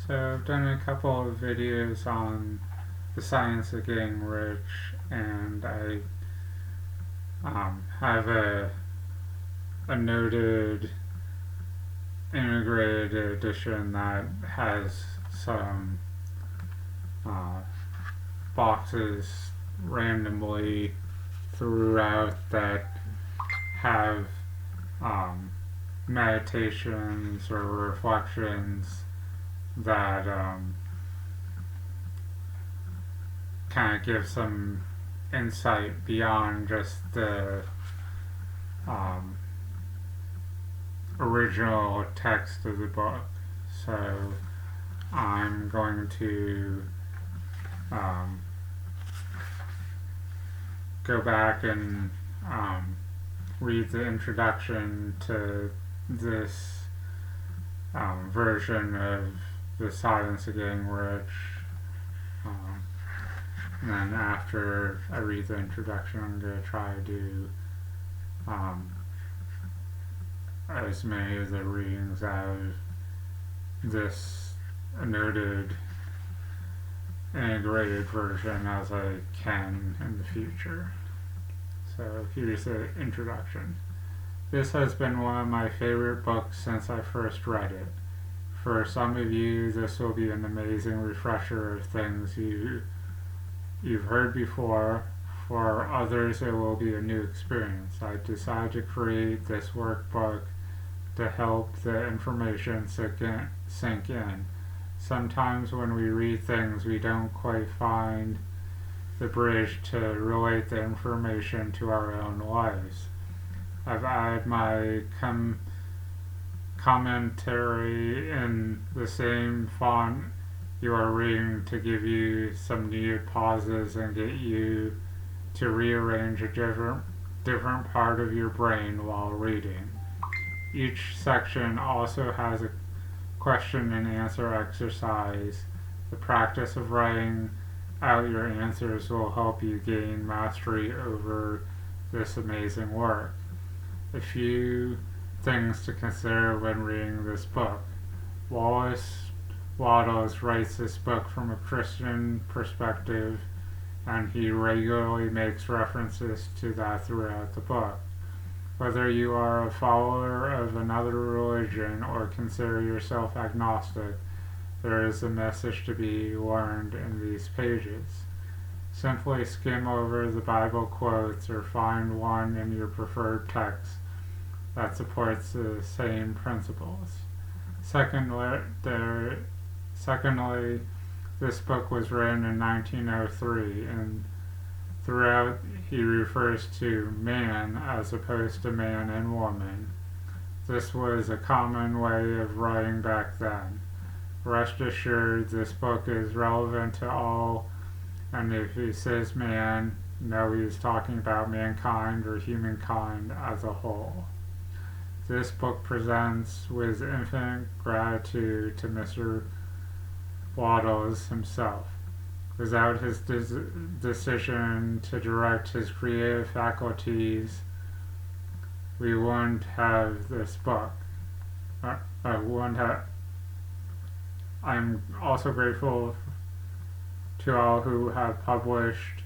So I've done a couple of videos on the science of getting rich, and I have a noted integrated edition that has some uh, boxes randomly throughout that have um, meditations or reflections that kind of give some insight beyond just the um, original text of the book. So I'm going to um, go back and read the introduction to this version of The Science of Getting Rich. And then after I read the introduction, I'm going to try to do as many of the readings out of this noted integrated version as I can in the future. So here's the introduction. This has been one of my favorite books since I first read it. For some of you, this will be an amazing refresher of things you've heard before. For others, it will be a new experience. I decided to create this workbook to help the information sink in. Sometimes when we read things, we don't quite find the bridge to relate the information to our own lives. I've added my commentary in the same font you are reading to give you some needed pauses and get you to rearrange a different part of your brain while reading. Each section also has a question and answer exercise. The practice of writing out your answers will help you gain mastery over this amazing work. A few things to consider when reading this book. Wallace Wattles writes this book from a Christian perspective, and he regularly makes references to that throughout the book. Whether you are a follower of another religion or consider yourself agnostic, there is a message to be learned in these pages. Simply skim over the Bible quotes or find one in your preferred text that supports the same principles. Secondly, this book was written in 1903, and throughout he refers to man as opposed to man and woman. This was a common way of writing back then. Rest assured, this book is relevant to all, and if he says man, know he's talking about mankind or humankind as a whole. This book presents with infinite gratitude to Mr. Wattles himself. Without his decision to direct his creative faculties, we wouldn't have this book. I'm also grateful to all who have published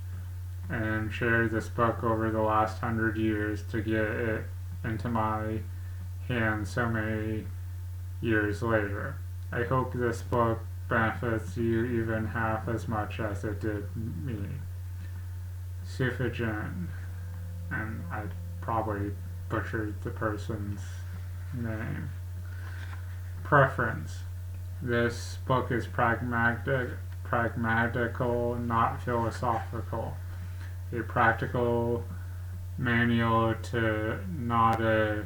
and shared this book over the last 100 years to get it into my hands so many years later. I hope this book benefits you even half as much as it did me. Sufjan, and I probably butchered the person's name. Preface. This book is pragmatical, not philosophical. A practical manual to not a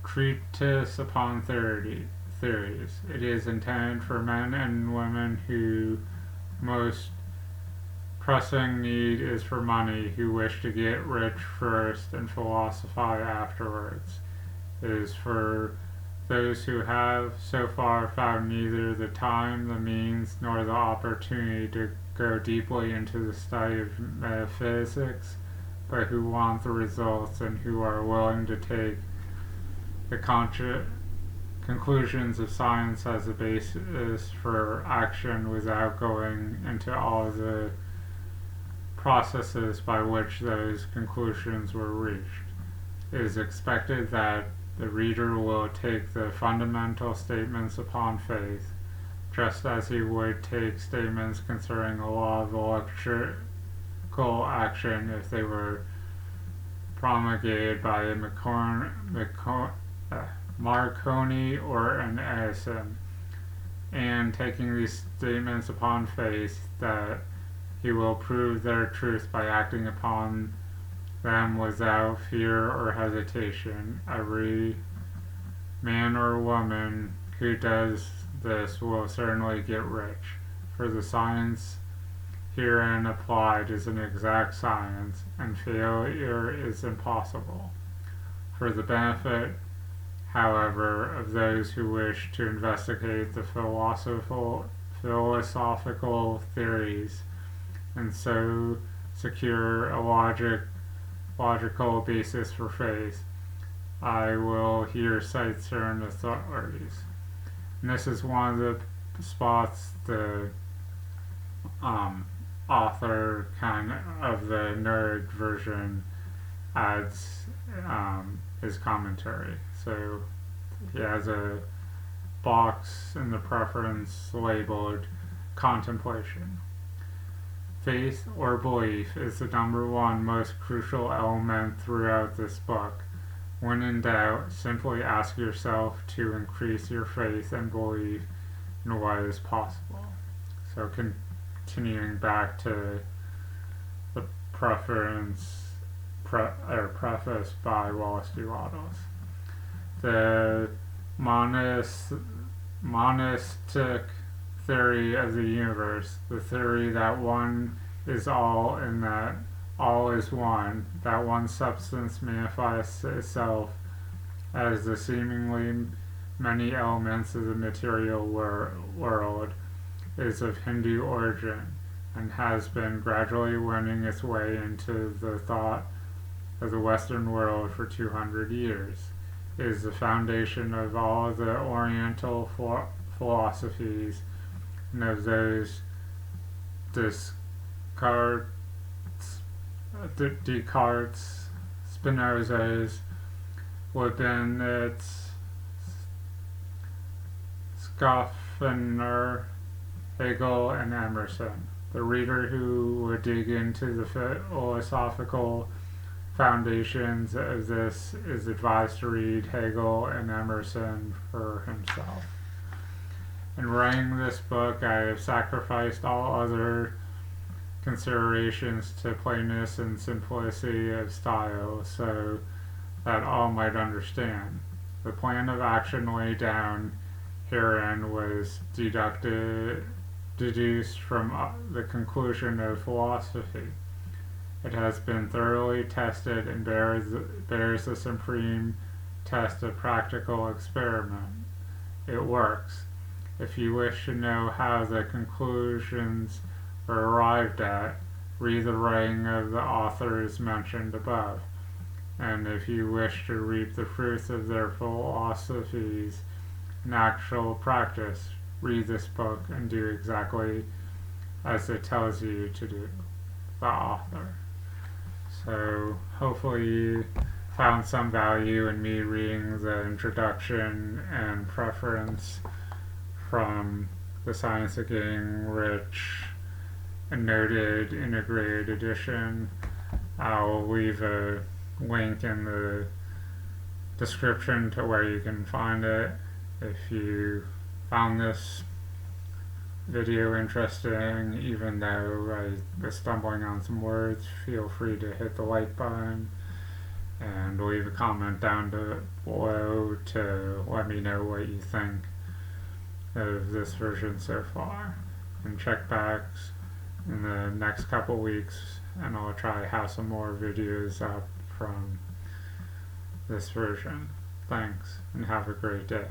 treatise upon theories. It is intended for men and women whose most pressing need is for money, who wish to get rich first and philosophize afterwards. It is for those who have so far found neither the time, the means, nor the opportunity to go deeply into the study of metaphysics, but who want the results and who are willing to take the conclusions of science as a basis for action without going into all the processes by which those conclusions were reached. It is expected that the reader will take the fundamental statements upon faith, just as he would take statements concerning a law of electrical action if they were promulgated by a Marconi or an Edison, and taking these statements upon faith that he will prove their truth by acting upon them without fear or hesitation. Every man or woman who does this will certainly get rich, for the science herein applied is an exact science, and failure is impossible. For the benefit, however, of those who wish to investigate the philosophical theories and so secure a logical basis for faith, I will here cite certain authorities. And this is one of the spots the author kind of the nerd version adds his commentary. So he has a box in the preference labeled contemplation. Faith or belief is the number one most crucial element throughout this book. When in doubt, simply ask yourself to increase your faith and belief in what is possible. So continuing back to the preface by Wallace D. Wattles. The monistic theory of the universe, the theory that one is all and that all is one, that one substance manifests itself as the seemingly many elements of the material world, is of Hindu origin and has been gradually winning its way into the thought of the Western world for 200 years. It is the foundation of all of the Oriental philosophies and of those Descartes, Spinoza's, Leibniz, Schaffner, Hegel, and Emerson. The reader who would dig into the philosophical foundations of this is advised to read Hegel and Emerson for himself. In writing this book, I have sacrificed all other considerations to plainness and simplicity of style so that all might understand. The plan of action laid down herein was deduced from the conclusion of philosophy. It has been thoroughly tested and bears the supreme test of practical experiment. It works. If you wish to know how the conclusions were arrived at, read the writing of the authors mentioned above. And if you wish to reap the fruits of their philosophies in actual practice, read this book and do exactly as it tells you to do, the author. So hopefully you found some value in me reading the introduction and preference from The Science of Getting Rich, Annotated Integrated Edition. I'll leave a link in the description to where you can find it. If you found this video interesting, even though I was stumbling on some words, feel free to hit the like button and leave a comment down below to let me know what you think of this version so far. And check back in the next couple weeks and I'll try to have some more videos up from this version. Thanks and have a great day.